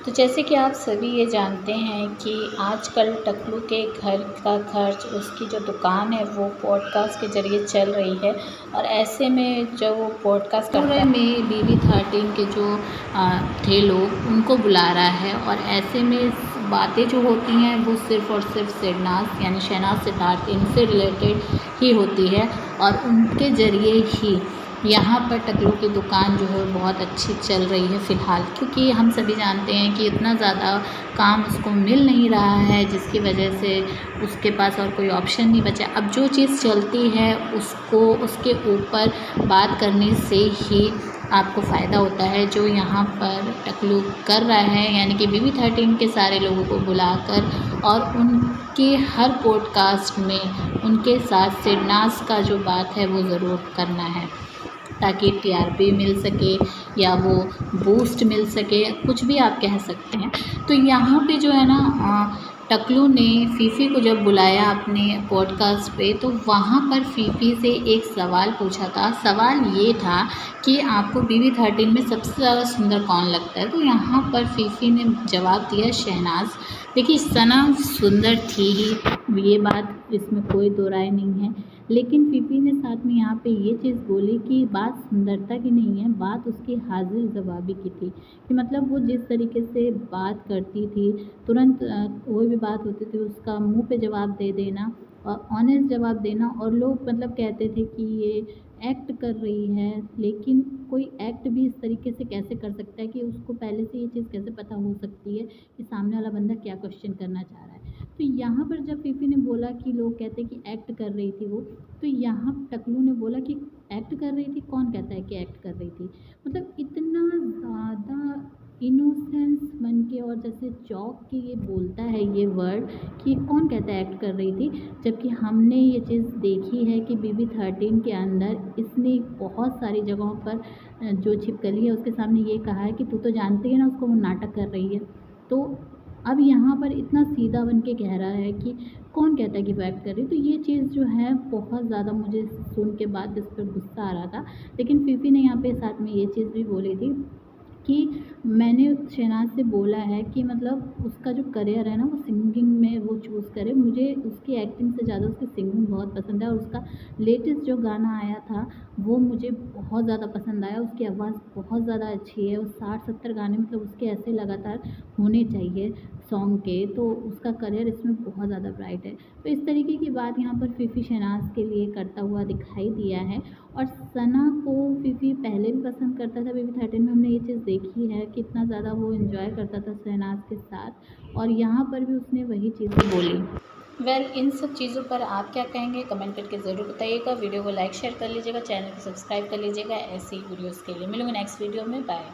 तो जैसे कि आप सभी ये जानते हैं कि आजकल टकलू के घर का खर्च, उसकी जो दुकान है वो पॉडकास्ट के ज़रिए चल रही है। और ऐसे में जो वो पॉडकास्ट करता है में BB13 के जो थे लोग उनको बुला रहा है। और ऐसे में बातें जो होती हैं वो सिर्फ़ और सिर्फ शहनाज यानी शहनाज सिद्धार्थ इनसे रिलेटेड ही होती है। और उनके ज़रिए ही यहाँ पर टकलू की दुकान जो है बहुत अच्छी चल रही है फ़िलहाल, क्योंकि हम सभी जानते हैं कि इतना ज़्यादा काम उसको मिल नहीं रहा है, जिसकी वजह से उसके पास और कोई ऑप्शन नहीं बचा। अब जो चीज़ चलती है उसको उसके ऊपर बात करने से ही आपको फ़ायदा होता है, जो यहाँ पर टकलू कर रहा है, यानी कि BB13 के सारे लोगों को बुलाकर और उनके हर पॉडकास्ट में उनके साथ शहनाज का जो बात है वो ज़रूर करना है, ताकि TRP मिल सके या वो बूस्ट मिल सके, कुछ भी आप कह सकते हैं। तो यहाँ पे जो है ना टकलू ने फ़ीफ़ी को जब बुलाया अपने पॉडकास्ट पे, तो वहाँ पर फ़ीफ़ी से एक सवाल पूछा था। सवाल ये था कि आपको BB13 में सबसे ज़्यादा सुंदर कौन लगता है। तो यहाँ पर फ़ीफ़ी ने जवाब दिया शहनाज। देखिए सना सुंदर थी ही, ये बात इसमें कोई दो राय नहीं है, लेकिन फ़ीफ़ी ने साथ में यहाँ पे ये चीज़ बोली कि बात सुंदरता की नहीं है, बात उसकी हाजिर जवाबी की थी। कि मतलब वो जिस तरीके से बात करती थी, तुरंत कोई भी बात होती थी उसका मुंह पे जवाब दे देना और ऑनेस्ट जवाब देना। और लोग मतलब कहते थे कि ये एक्ट कर रही है, लेकिन कोई एक्ट भी इस तरीके से कैसे कर सकता है कि उसको पहले से ये चीज़ कैसे पता हो सकती है कि सामने वाला बंदा क्या क्वेश्चन करना चाह रहा है। तो यहाँ पर जब फ़ीफ़ी ने बोला कि लोग कहते हैं कि एक्ट कर रही थी वो, तो यहाँ टकलू ने बोला कि एक्ट कर रही थी, कौन कहता है कि एक्ट कर रही थी। मतलब इतना ज़्यादा इनोसेंस बन के और जैसे चौंक के ये बोलता है ये वर्ड कि कौन कहता है एक्ट कर रही थी। जबकि हमने ये चीज़ देखी है कि BB13 के अंदर इसने बहुत सारी जगहों पर जो छिपकली है उसके सामने ये कहा है कि तू तो जानती है ना उसको, वो नाटक कर रही है। तो अब यहाँ पर इतना सीधा बन के कह रहा है कि कौन कहता है कि वो एक्ट कर रही है। तो ये चीज़ जो है बहुत ज़्यादा मुझे सुन के बाद इस पर गुस्सा आ रहा था। लेकिन फ़ीफ़ी ने यहाँ पे साथ में ये चीज़ भी बोली थी कि मैंने शहनाज से बोला है कि मतलब उसका जो करियर है ना वो सिंगिंग में वो चूज़ करे। मुझे उसकी एक्टिंग से ज़्यादा उसकी सिंगिंग बहुत पसंद है, और उसका लेटेस्ट जो गाना आया था वो मुझे बहुत ज़्यादा पसंद आया। उसकी आवाज़ बहुत ज़्यादा अच्छी है, वो 60-70 गाने मतलब उसके ऐसे लगातार होने चाहिए सॉन्ग के, तो उसका करियर इसमें बहुत ज़्यादा ब्राइट है। तो इस तरीके की बात यहाँ पर फ़ीफ़ी शहनाज के लिए करता हुआ दिखाई दिया है। और सना को फ़ीफ़ी पहले भी पसंद करता था, BB13 में हमने ये चीज़ देखी है कि इतना ज़्यादा वो एंजॉय करता था शहनाज के साथ, और यहाँ पर भी उसने वही चीज़ें बोली। इन सब चीज़ों पर आप क्या कहेंगे, कमेंट करके ज़रूर बताइएगा। वीडियो को लाइक शेयर कर लीजिएगा, चैनल को सब्सक्राइब कर लीजिएगा ऐसी वीडियोज़ के लिए। मिलूँगी नेक्स्ट वीडियो में, बाय।